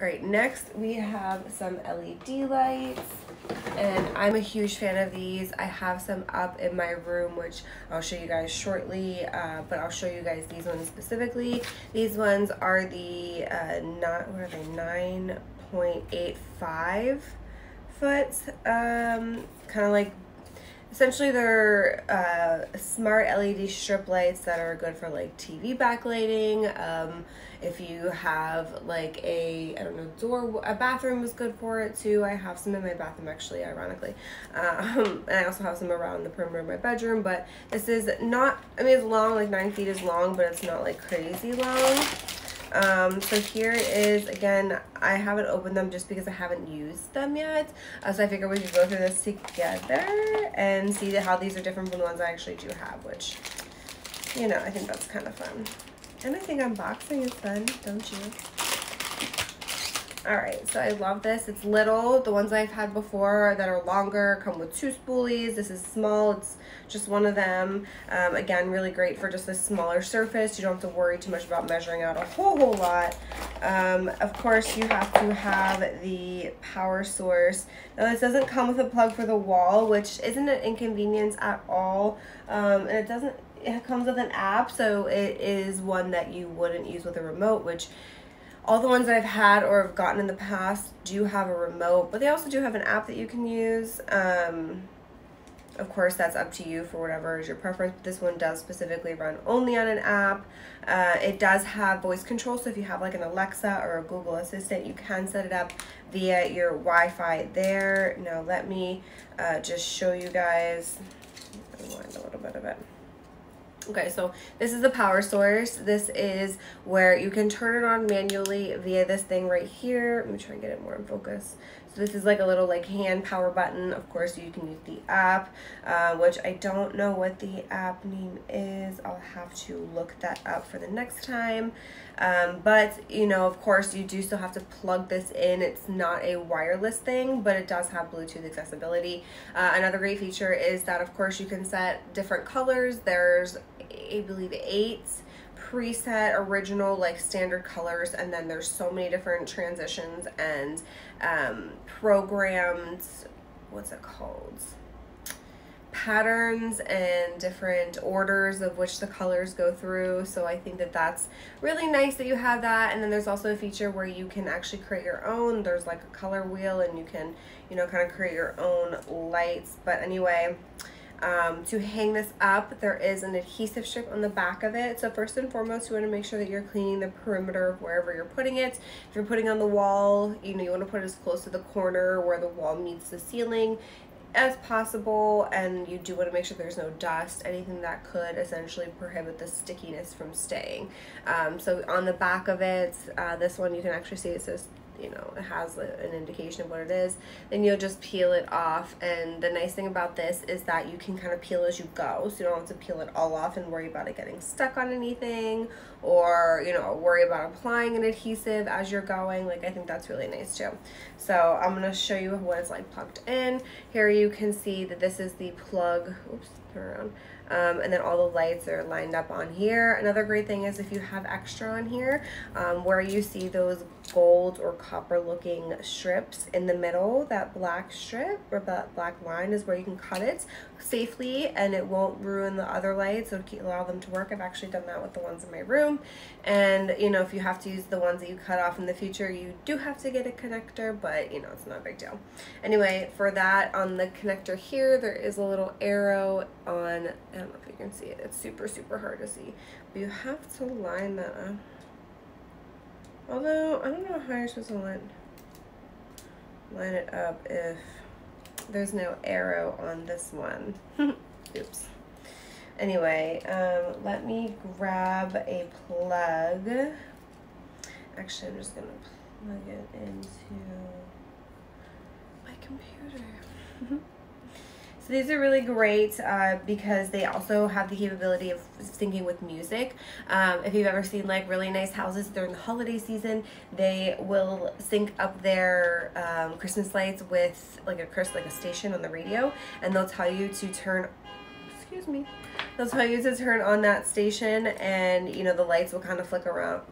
All right, next we have some LED lights, and I'm a huge fan of these. I have some up in my room, which I'll show you guys shortly, but I'll show you guys these ones specifically. These ones are the, what are they, 9.85 foot, kind of like, essentially they're smart LED strip lights that are good for like TV backlighting. If you have like a, I don't know, door, a bathroom is good for it too. I have some in my bathroom actually, ironically. And I also have some around the perimeter of my bedroom, but this is not, I mean, it's long, like 9 feet is long, but it's not like crazy long. So here is, again, I haven't opened them just because I haven't used them yet. So I figured we could go through this together and see how these are different from the ones I actually do have, which, you know, I think that's kind of fun. And I think unboxing is fun, don't you? Alright, so I love this. It's little. The ones I've had before that are longer come with 2 spoolies. This is small. It's just one of them. Again, really great for just a smaller surface. You don't have to worry too much about measuring out a whole lot. Of course, you have to have the power source. Now, this doesn't come with a plug for the wall, which isn't an inconvenience at all. And it comes with an app, so it is one that you wouldn't use with a remote, which all the ones that I've had or have gotten in the past do have a remote, but they also do have an app that you can use. Of course, that's up to you for whatever is your preference, but this one does specifically run only on an app. It does have voice control, so if you have like an Alexa or a Google Assistant, you can set it up via your Wi-Fi there. Now let me just show you guys, rewind a little bit of it. Okay, so this is the power source. This is where you can turn it on manually via this thing right here. Let me try and get it more in focus. So this is like a little like hand power button. Of course, you can use the app, which I don't know what the app name is. I'll have to look that up for the next time. But, you know, of course, you do still have to plug this in. It's not a wireless thing, but it does have Bluetooth accessibility. Another great feature is that, of course, you can set different colors. There's, I believe, 8 preset original like standard colors, and then there's so many different transitions and programmed, what's it called, patterns and different orders of which the colors go through. So I think that that's really nice that you have that. And then there's also a feature where you can actually create your own. There's like a color wheel, and you can, you know, kind of create your own lights. But anyway, to hang this up, there is an adhesive strip on the back of it. So first and foremost, you want to make sure that you're cleaning the perimeter of wherever you're putting it. If you're putting on the wall, you know, you want to put it as close to the corner where the wall meets the ceiling as possible, and you do want to make sure there's no dust, anything that could essentially prohibit the stickiness from staying. So on the back of it, this one, you can actually see it says, you know, it has an indication of what it is. Then you'll just peel it off, and the nice thing about this is that you can kind of peel as you go, so you don't have to peel it all off and worry about it getting stuck on anything, or, you know, worry about applying an adhesive as you're going. Like, I think that's really nice too. So I'm going to show you what it's like plugged in. Here you can see that this is the plug. Oops, turn around. And then all the lights are lined up on here. Another great thing is if you have extra on here, where you see those gold or copper looking strips in the middle, that black strip or that black line is where you can cut it safely and it won't ruin the other lights, so to allow them to work. I've actually done that with the ones in my room. And, you know, if you have to use the ones that you cut off in the future, you do have to get a connector, but, you know, it's not a big deal. Anyway, for that, on the connector here, there is a little arrow on, I don't know if you can see it, it's super, super hard to see, but you have to line that up. Although, I don't know how you're supposed to line it up if there's no arrow on this one. Oops. Anyway, let me grab a plug. Actually, I'm just gonna plug it into my computer. So these are really great because they also have the capability of syncing with music. If you've ever seen like really nice houses during the holiday season, they will sync up their Christmas lights with like a station on the radio, and they'll tell you to turn excuse me. They'll tell you to turn on that station, and you know, the lights will kind of flick around,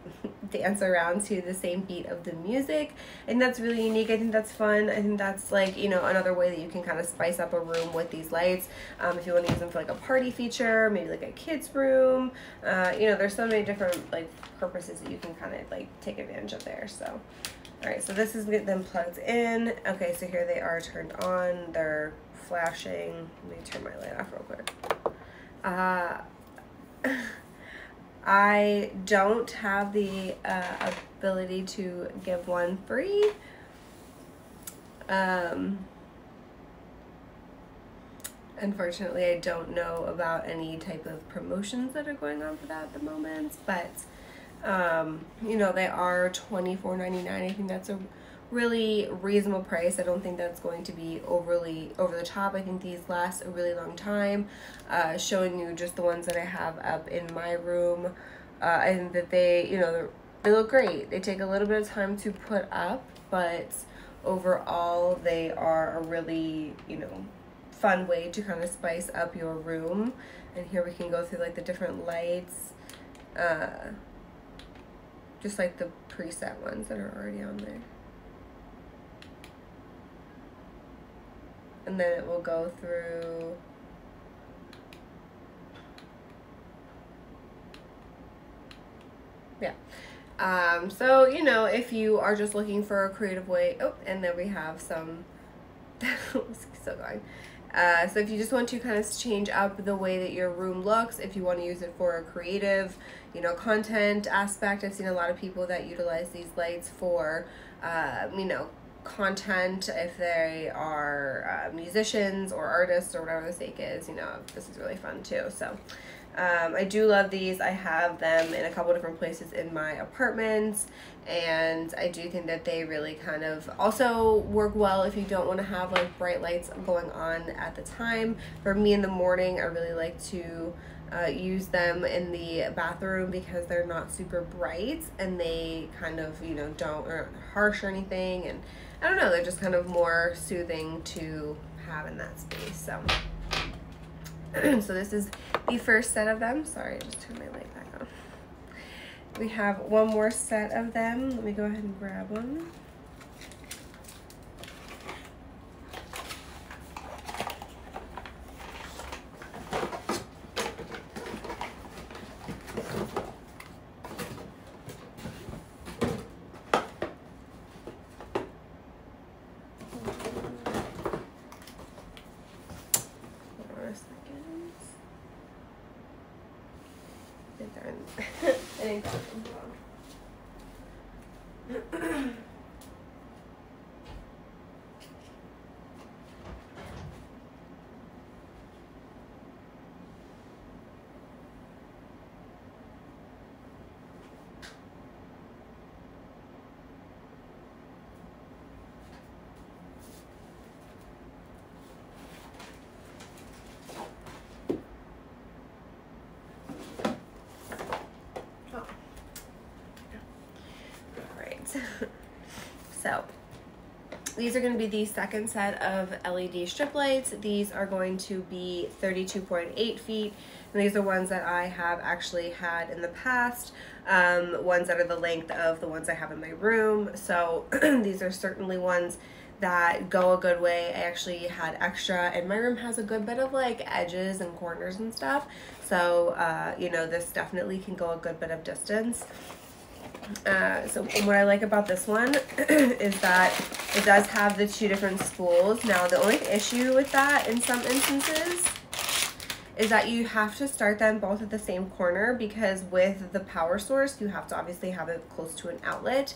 dance around to the same beat of the music. And that's really unique. I think that's fun. I think that's like, you know, another way that you can kind of spice up a room with these lights. If you want to use them for like a party feature, maybe like a kid's room, you know, there's so many different like purposes that you can kind of like take advantage of there. So all right, so this is them plugged in. Okay, so here they are turned on. They're flashing. Let me turn my light off real quick. I don't have the ability to give one free. Unfortunately, I don't know about any type of promotions that are going on for that at the moment, but you know, they are $24.99. I think that's a really reasonable price. I don't think that's going to be overly over the top. I think these last a really long time. Showing you just the ones that I have up in my room. I think that they, you know, they look great. They take a little bit of time to put up, but overall they are a really, you know, fun way to kind of spice up your room. And here we can go through like the different lights, just like the preset ones that are already on there. And then it will go through so you know, if you are just looking for a creative way, oh, and then we have some still going. So if you just want to kind of change up the way that your room looks, if you want to use it for a creative, you know, content aspect, I've seen a lot of people that utilize these lights for, you know, content. If they are musicians or artists or whatever the sake is, you know, this is really fun too. So I do love these. I have them in a couple different places in my apartment, and I do think that they really kind of also work well if you don't want to have like bright lights going on at the time. For me in the morning, I really like to use them in the bathroom because they're not super bright and they kind of, you know, aren't harsh or anything, and I don't know, they're just kind of more soothing to have in that space. So so this is the first set of them. Sorry, I just turned my light back on. We have one more set of them. Let me go ahead and grab one. So these are going to be the second set of LED strip lights. These are going to be 32.8 feet. And these are ones that I have actually had in the past, ones that are the length of the ones I have in my room. So these are certainly ones that go a good way. I actually had extra, and my room has a good bit of like edges and corners and stuff. So, you know, this definitely can go a good bit of distance. So what I like about this one is that it does have the two different spools. Now, the only issue with that in some instances is that you have to start them both at the same corner, because with the power source, you have to obviously have it close to an outlet.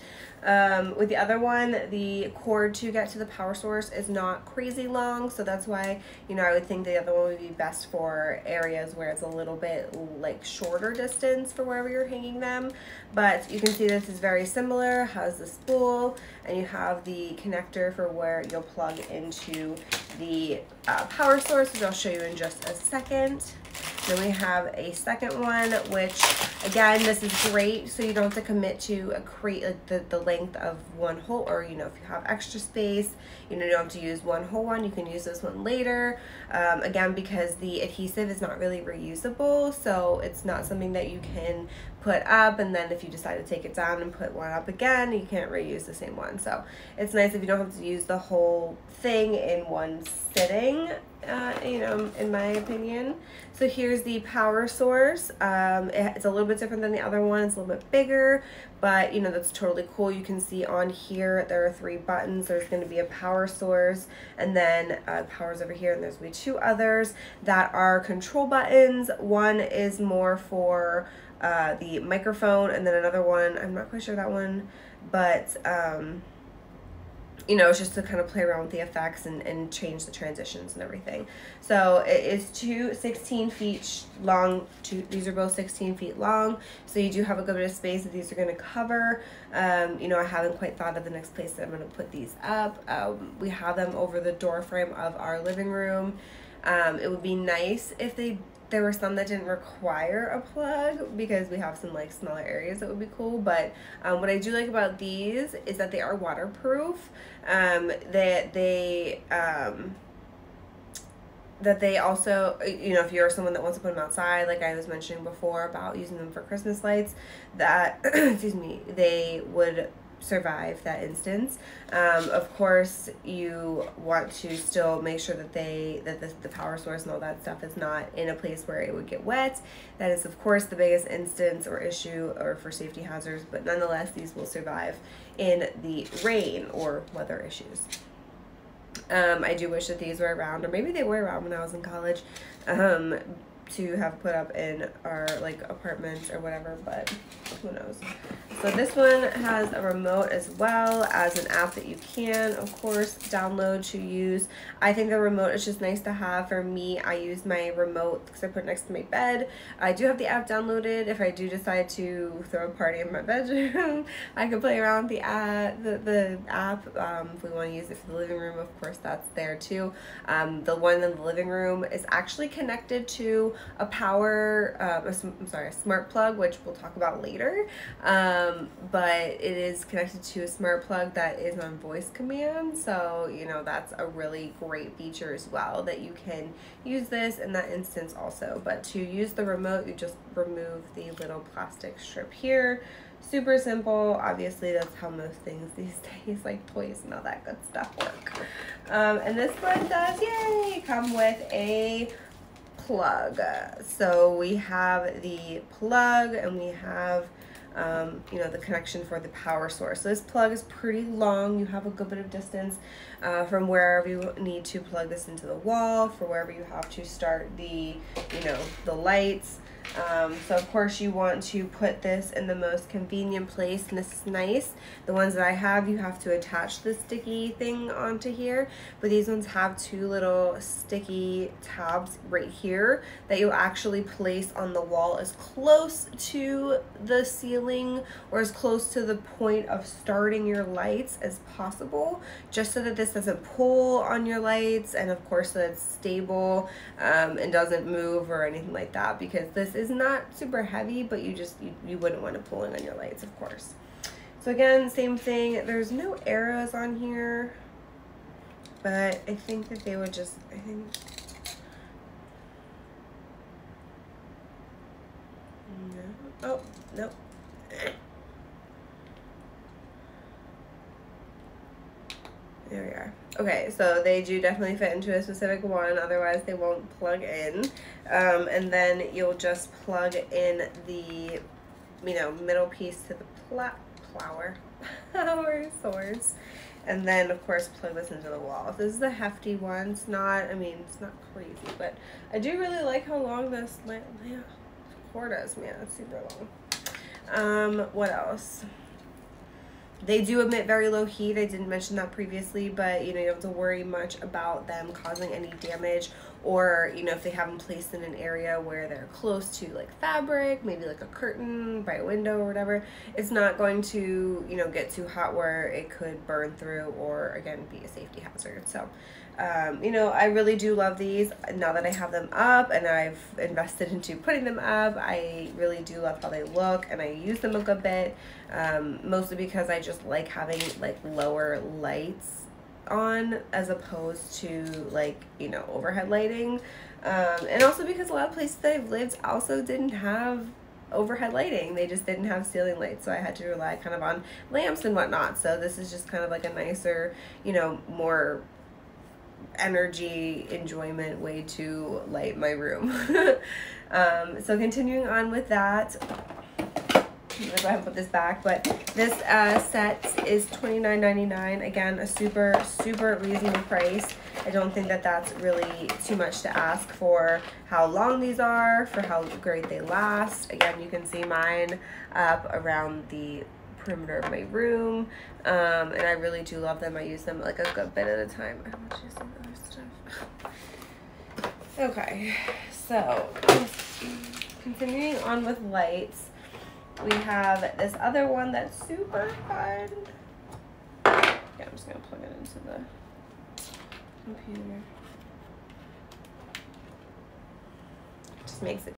With the other one, the cord to get to the power source is not crazy long, so that's why, you know, I would think the other one would be best for areas where it's a little bit like shorter distance for wherever you're hanging them. But you can see this is very similar, has the spool, and you have the connector for where you'll plug into the power source, which I'll show you in just a second. Then we have a second one, which again, this is great so you don't have to commit to create like the length of one whole, or you know, if you have extra space, you know, you don't have to use one whole one, you can use this one later. Again, because the adhesive is not really reusable, so it's not something that you can put up and then if you decide to take it down and put one up again, you can't reuse the same one. So it's nice if you don't have to use the whole thing in one sitting, you know, in my opinion. So here's the power source. It's a little bit different than the other one. It's a little bit bigger, but you know, that's totally cool. You can see on here there are 3 buttons. There's going to be a power source, and then power's over here, and there's going to be 2 others that are control buttons. One is more for the microphone, and then another one, I'm not quite sure that one, but you know, it's just to kind of play around with the effects and change the transitions and everything. So it is 16 feet long. These are both 16 feet long, so you do have a good bit of space that these are going to cover. You know, I haven't quite thought of the next place that I'm going to put these up. We have them over the door frame of our living room. It would be nice if there were some that didn't require a plug, because we have some like smaller areas that would be cool. But what I do like about these is that they are waterproof, that they also, you know, if you're someone that wants to put them outside, like I was mentioning before about using them for Christmas lights, that excuse me, they would survive that instance. Of course, you want to still make sure that the power source and all that stuff is not in a place where it would get wet. That is, of course, the biggest instance or issue or for safety hazards, but nonetheless, these will survive in the rain or weather issues. I do wish that these were around, or maybe they were around when I was in college, to have put up in our like apartments or whatever, but who knows. So this one has a remote as well as an app that you can, of course, download to use. I think the remote is just nice to have. For me, I use my remote because I put it next to my bed. I do have the app downloaded. If I do decide to throw a party in my bedroom, I can play around with the app. If we want to use it for the living room, of course, that's there too. The one in the living room is actually connected to a a smart plug, which we'll talk about later. But it is connected to a smart plug that is on voice command. So, you know, that's a really great feature as well, that you can use this in that instance also. But to use the remote, you just remove the little plastic strip here. Super simple. Obviously, that's how most things these days, like toys and all that good stuff, work. And this one does, yay, come with a plug. So we have the plug and we have you know, the connection for the power source. So this plug is pretty long. You have a good bit of distance from wherever you need to plug this into the wall, for wherever you have to start the, you know, the lights. So of course you want to put this in the most convenient place, and this is nice. The ones that I have, you have to attach the sticky thing onto here, but these ones have 2 little sticky tabs right here that you actually place on the wall as close to the ceiling or as close to the point of starting your lights as possible, just so that this doesn't pull on your lights, and of course that it's stable and doesn't move or anything like that, because this is not super heavy, but you wouldn't want to pull in on your lights, of course. So again, same thing. There's no arrows on here, but I think that they would just, no. Oh, nope. There we are. Okay, so they do definitely fit into a specific one, otherwise they won't plug in. And then you'll just plug in the, you know, middle piece to the power source, and then of course plug this into the wall. This is a hefty one. It's not, I mean, it's not crazy, but I do really like how long this cord is. Man, it's super long. What else? They do emit very low heat. I didn't mention that previously, but you know, you don't have to worry much about them causing any damage or, you know, if they have them placed in an area where they're close to like fabric, maybe like a curtain by a window or whatever, it's not going to, you know, get too hot where it could burn through or again be a safety hazard. So you know, I really do love these. Now that I have them up and I've invested into putting them up, I really do love how they look, and I use them a good bit, mostly because I just like having like lower lights on as opposed to like, you know, overhead lighting, and also because a lot of places that I've lived also didn't have overhead lighting. They just didn't have ceiling lights, so I had to rely kind of on lamps and whatnot. So this is just kind of like a nicer, you know, more energy enjoyment way to light my room. So continuing on with that, I'm gonna go ahead and put this back, but this set is $29.99. Again, a super reasonable price. I don't think that that's really too much to ask for how long these are, for how great they last. Again, you can see mine up around the perimeter of my room, and I really do love them. I use them like a good bit at a time. I want to use some other stuff. Okay, so continuing on with lights, we have this other one that's super fun. Yeah, I'm just gonna plug it into the computer. It just makes it